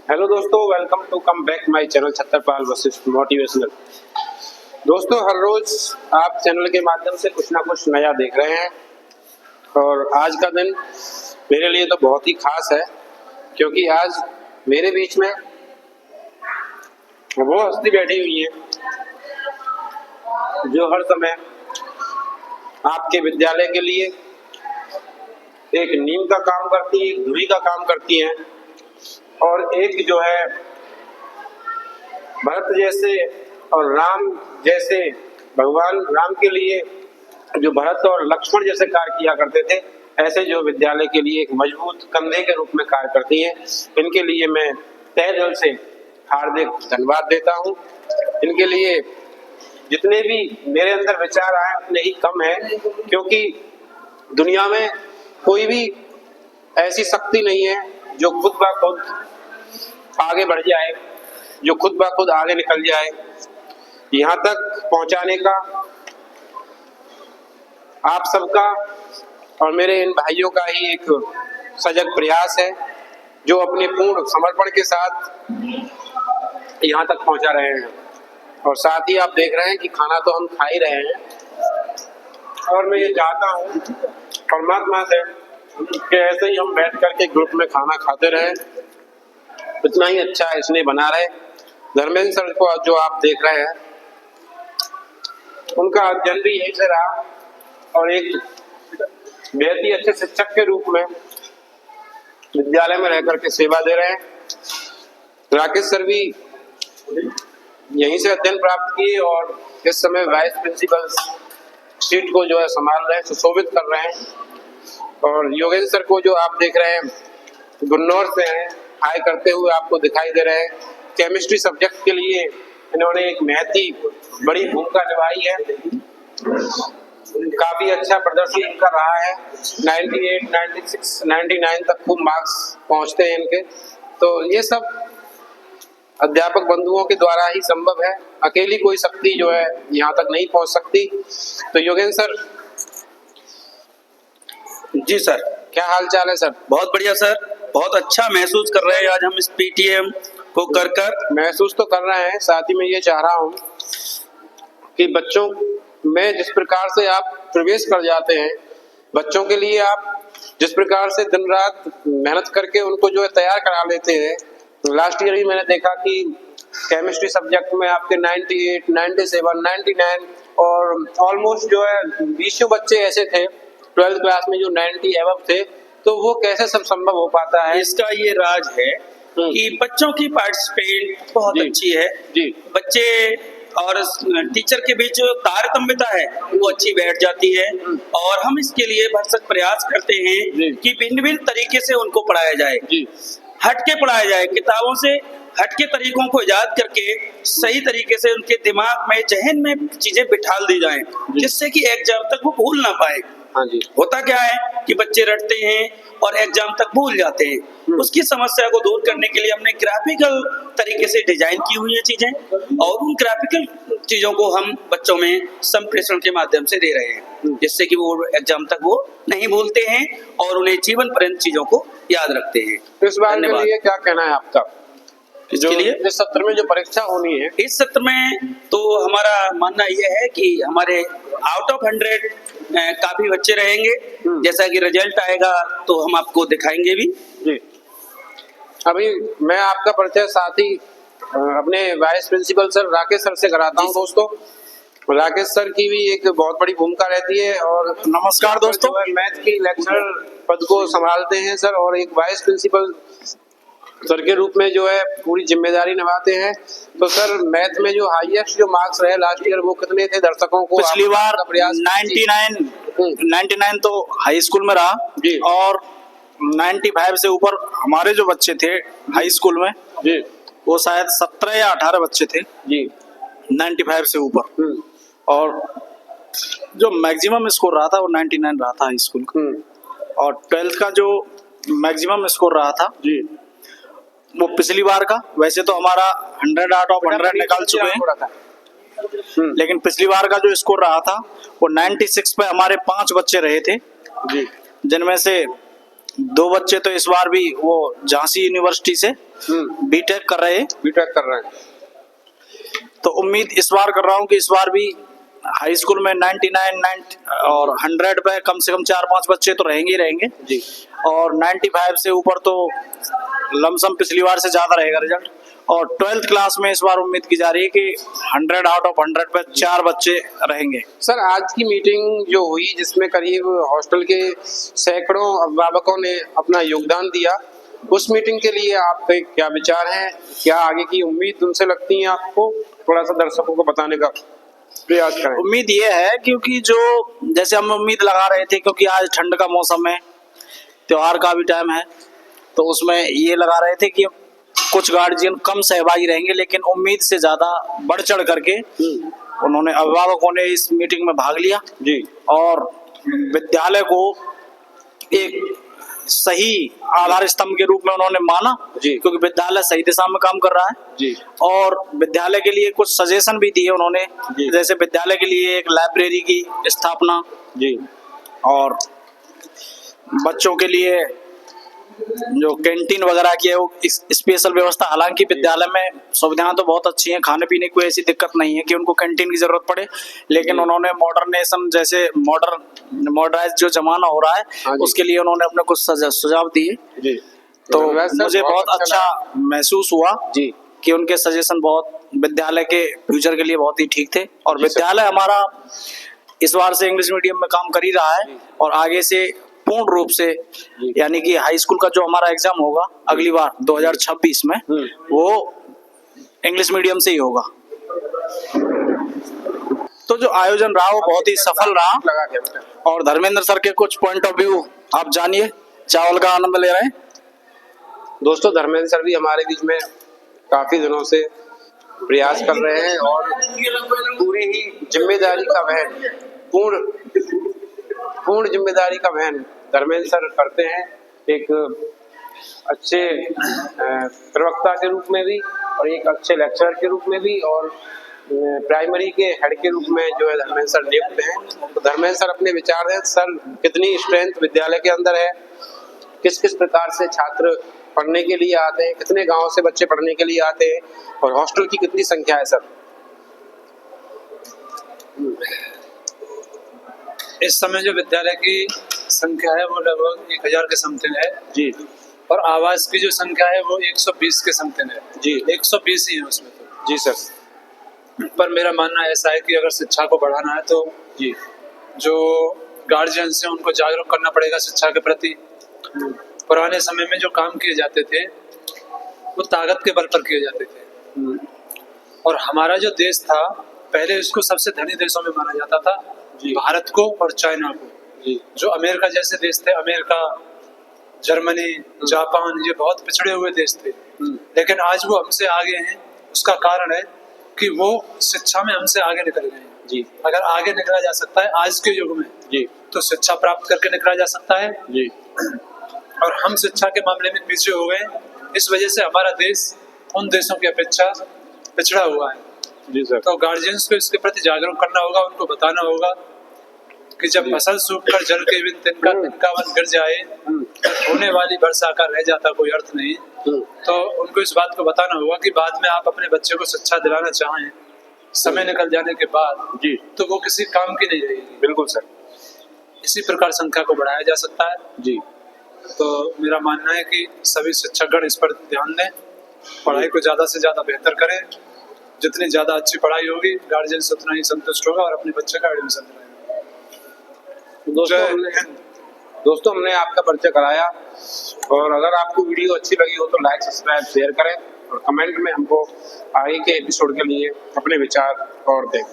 Hello दोस्तों, welcome to come back my channel Chhatrapal Vashishtha motivational. दोस्तों, हर रोज आप चैनल के माध्यम से कुछ ना कुछ नया देख रहे हैं और आज का दिन मेरे लिए तो बहुत ही खास है, क्योंकि आज मेरे बीच में वो हस्ती बैठी हुई है जो हर समय आपके विद्यालय के लिए एक नींव का काम करती है, एक धुरी का काम करती है और एक जो है भरत जैसे और राम जैसे, भगवान राम के लिए जो भरत और लक्ष्मण जैसे कार्य किया करते थे, ऐसे जो विद्यालय के लिए एक मजबूत कंधे के रूप में कार्य करती हैं, इनके लिए मैं तहे दिल से हार्दिक धन्यवाद देता हूं। इनके लिए जितने भी मेरे अंदर विचार आए उतने ही कम है, क्योंकि दुनिया में कोई भी ऐसी शक्ति नहीं है जो खुद ब खुद आगे बढ़ जाए, जो खुद ब खुद आगे निकल जाए। यहाँ तक पहुंचाने का आप सबका और मेरे इन भाइयों का ही एक सजग प्रयास है, जो अपने पूर्ण समर्पण के साथ यहाँ तक पहुंचा रहे हैं। और साथ ही आप देख रहे हैं कि खाना तो हम खा ही रहे हैं और मैं ये चाहता हूँ परमात्मा से कि ऐसे ही हम बैठ करके ग्रुप में खाना खाते रहे, इतना ही अच्छा है इसलिए बना रहे। धर्मेंद्र सर को जो आप देख रहे हैं, उनका अध्ययन भी यहीं से रहा और एक बेहद ही अच्छे शिक्षक के रूप में विद्यालय में रह करके सेवा दे रहे हैं। राकेश सर भी यहीं से अध्ययन प्राप्त किए और इस समय वाइस प्रिंसिपल सीट को जो है संभाल रहे हैं, सुशोभित कर रहे हैं। और योगेंद्र सर को जो आप देख रहे हैं, गुन्नौर से हैं, हाई करते हुए आपको दिखाई दे रहे हैं। केमिस्ट्री सब्जेक्ट के लिए इन्होंने एक महती बड़ी भूमिका निभाई है, काफी अच्छा प्रदर्शन इनका रहा है। 98, 96, 99 तक खूब मार्क्स पहुंचते हैं इनके। तो ये सब अध्यापक बंधुओं के द्वारा ही संभव है, अकेली कोई शक्ति जो है यहाँ तक नहीं पहुंच सकती। तो योगेंद्र सर। जी सर, क्या हाल चाल है सर? बहुत बढ़िया सर, बहुत अच्छा महसूस कर रहे हैं आज हम इस पीटीएम को कर महसूस तो कर रहे हैं, साथ ही मैं ये चाह रहा हूँ कि बच्चों में जिस प्रकार से आप प्रवेश कर जाते हैं, बच्चों के लिए आप जिस प्रकार से दिन रात मेहनत करके उनको जो है तैयार करा लेते हैं। लास्ट ईयर ही मैंने देखा कि केमिस्ट्री सब्जेक्ट में आपके 98, 97, 99 और ऑलमोस्ट जो है 20 बच्चे ऐसे थे 12th क्लास में जो 90 एबव थे। तो वो कैसे सब संभव हो पाता है? इसका ये राज है कि बच्चों की पार्टिसिपेट बहुत अच्छी है जी। बच्चे और टीचर के बीच जो तारतम्यता है वो अच्छी बैठ जाती है और हम इसके लिए भरसक प्रयास करते हैं कि भिन्न भिन्न तरीके से उनको पढ़ाया जाए जी। हटके पढ़ाया जाए, किताबों से हटके तरीकों को इजाद करके सही तरीके से उनके दिमाग में, जहन में चीजें बिठाल दी जाएं, जिससे कि एग्जाम तक वो भूल ना पाए। हाँ जी। होता क्या है कि बच्चे रटते हैं और एग्जाम तक भूल जाते हैं। उसकी समस्या को दूर करने के लिए हमने ग्राफिकल तरीके से डिजाइन की हुई है चीजें और उन ग्राफिकल चीजों को हम बच्चों में संप्रेषण के माध्यम से दे रहे हैं, जिससे कि वो एग्जाम तक वो नहीं भूलते हैं और उन्हें जीवन पर्यंत चीजों को याद रखते हैं। इस बार के लिए क्या कहना है आपका? इसके लिए इस सत्र में जो परीक्षा होनी है, इस सत्र में तो हमारा मानना यह है कि हमारे आउट ऑफ 100 काफी बच्चे रहेंगे। जैसा कि रिजल्ट आएगा तो हम आपको दिखाएंगे भी जी। अभी मैं आपका परिचय साथ ही अपने vice principal sir Rakesh sir से कराता हूँ। दोस्तों, राकेश सर की भी एक बहुत बड़ी भूमिका रहती है और नमस्कार दोस्तों, मैथ की लेक्चरर पद को संभालते हैं सर और एक वाइस प्रिंसिपल सर के रूप में जो है पूरी जिम्मेदारी निभाते हैं। तो सर, मैथ में जो हाईएस्ट जो मार्क्स रहे लास्ट ईयर वो कितने थे? दर्शकों को पिछली बार 99 तो हाई स्कूल में रहा जी और 95 से ऊपर हमारे जो बच्चे थे हाई स्कूल में जी, वो शायद 17 या 18 बच्चे थे जी 95 से ऊपर। और जो मैक्सिमम स्कोर रहा था वो 99 रहा था हाई स्कूल का। और 12th का जो मैक्सिमम स्कोर रहा था जी, वो पिछली बार का, वैसे तो हमारा 100 आउट ऑफ 100 निकाल चुके हैं, लेकिन पिछली बार का जो स्कोर रहा था वो 96 पे हमारे 5 बच्चे रहे थे जी, जिनमें से 2 बच्चे तो इस बार भी वो झांसी यूनिवर्सिटी से बीटेक कर रहे हैं। बीटेक कर रहे हैं। तो उम्मीद इस बार कर रहा हूँ कि इस बार भी हाई स्कूल में 99 और 100 पे कम से कम 4-5 बच्चे तो रहेंगे ही रहेंगे जी। और 95 से ऊपर तो लमसम पिछली बार से ज्यादा रहेगा रिजल्ट। और 12th क्लास में इस बार उम्मीद की जा रही है कि 100 आउट ऑफ 100 पे 4 बच्चे रहेंगे। सर, आज की मीटिंग जो हुई जिसमें करीब हॉस्टल के सैकड़ों अभिभावकों ने अपना योगदान दिया, उस मीटिंग के लिए आपके क्या विचार हैं? क्या आगे की उम्मीद उनसे लगती है आपको? थोड़ा सा दर्शकों को बताने का प्रयास करें। उम्मीद ये है क्योंकि जो जैसे हम उम्मीद लगा रहे थे, क्योंकि आज ठंड का मौसम है, त्योहार का भी टाइम है, तो उसमें ये लगा रहे थे कि कुछ गार्जियन कम सहभागी रहेंगे, लेकिन उम्मीद से ज्यादा बढ़ चढ़ करके उन्होंने अभिभावकों ने इस मीटिंग में भाग लिया जी। और विद्यालय को एक सही आधार स्तंभ के रूप में उन्होंने माना जी। क्योंकि विद्यालय सही दिशा में काम कर रहा है जी। और विद्यालय के लिए कुछ सजेशन भी दिए उन्होंने, जैसे विद्यालय के लिए एक लाइब्रेरी की स्थापना जी, और बच्चों के लिए जो कैंटीन वगैरह की है वो स्पेशल व्यवस्था। हालांकि विद्यालय में सुविधाएं तो बहुत अच्छी हैं, खाने पीने की कोई ऐसी दिक्कत नहीं है कि उनको कैंटीन की जरूरत पड़े, लेकिन उन्होंने मॉडर्नेशन जैसे मॉडर्नाइज जो जमाना हो रहा है उसके लिए उन्होंने अपने कुछ सुझाव दिए जी। तो मुझे बहुत अच्छा महसूस हुआ जी कि उनके सजेशन बहुत विद्यालय के फ्यूचर के लिए बहुत ही ठीक थे। और विद्यालय हमारा इस बार से इंग्लिश मीडियम में काम कर ही रहा है और आगे से पूर्ण रूप से यानी कि हाई स्कूल का जो हमारा एग्जाम होगा अगली बार 2026 में वो इंग्लिश मीडियम से ही होगा। तो जो आयोजन रहा वो बहुत ही सफल रहा और धर्मेंद्र सर के कुछ पॉइंट ऑफ व्यू आप जानिए, चावल का आनंद ले रहे हैं। दोस्तों, धर्मेंद्र सर भी हमारे बीच में काफी दिनों से प्रयास कर रहे हैं और पूरी ही जिम्मेदारी का वहन पूर्ण जिम्मेदारी का वहन धर्मेंद्र सर करते हैं, एक अच्छे प्रवक्ता के रूप में भी और एक अच्छे लेक्चरर के रूप में भी और प्राइमरी के हेड के रूप में जो है धर्मेंद्र सर नियुक्त हैं। तो धर्मेंद्र सर अपने विचार दें, सर कितनी स्ट्रेंथ विद्यालय के अंदर है, किस किस प्रकार से छात्र पढ़ने के लिए आते हैं, कितने गांव से बच्चे पढ़ने के लिए आते हैं और हॉस्टल की कितनी संख्या है सर? इस समय जो विद्यालय की संख्या है वो लगभग 1000 के समथिंग है जी और आवास की जो संख्या है वो 120 के समथिंग है जी। 120 ही है उसमें तो जी सर। पर मेरा मानना ऐसा है कि अगर शिक्षा को बढ़ाना है तो जी जो गार्जियंस हैं उनको जागरूक करना पड़ेगा शिक्षा के प्रति। पुराने समय में जो काम किए जाते थे वो ताकत के बल पर किए जाते थे और हमारा जो देश था पहले इसको सबसे धनी देशों में माना जाता था, भारत को और चाइना को। जो अमेरिका जैसे देश थे, अमेरिका, जर्मनी, जापान, ये बहुत पिछड़े हुए देश थे, लेकिन आज वो हमसे आगे हैं। उसका कारण है कि वो शिक्षा में हमसे आगे निकल गए हैं जी। अगर आगे निकला जा सकता है आज के युग में जी तो शिक्षा प्राप्त करके निकला जा सकता है जी। और हम शिक्षा के मामले में पीछे हो गए, इस वजह से हमारा देश उन देशों की अपेक्षा पिछड़ा हुआ है। जी सर। तो गार्जियंस को इसके प्रति जागरूक करना होगा, उनको बताना होगा कि जब फसल सूखकर जल के बिन तिनका तिनकावन गिर जाए, होने वाली वर्षा का रह जाता कोई अर्थ नहीं। तो उनको इस बात को बताना होगा कि बाद में आप अपने बच्चे को शिक्षा दिलाना चाहें, समय निकल जाने के बाद जी तो वो किसी काम की नहीं रहेगी। बिल्कुल सर। इसी प्रकार संख्या को बढ़ाया जा सकता है। जी। तो मेरा मानना है कि सभी शिक्षकगण इस पर ध्यान दें, पढ़ाई को ज़्यादा से ज़्यादा बेहतर करें। जितनी ज़्यादा अच्छी पढ़ाई होगी गार्जियंस उतना ही संतुष्ट होगा और अपने बच्चे का एडमिशन दिलाएगा। दोस्तों हमने आपका परिचय कराया और अगर आपको वीडियो अच्छी लगी हो तो लाइक, सब्सक्राइब, शेयर करें और कमेंट में हमको आगे के एपिसोड के लिए अपने विचार और दें।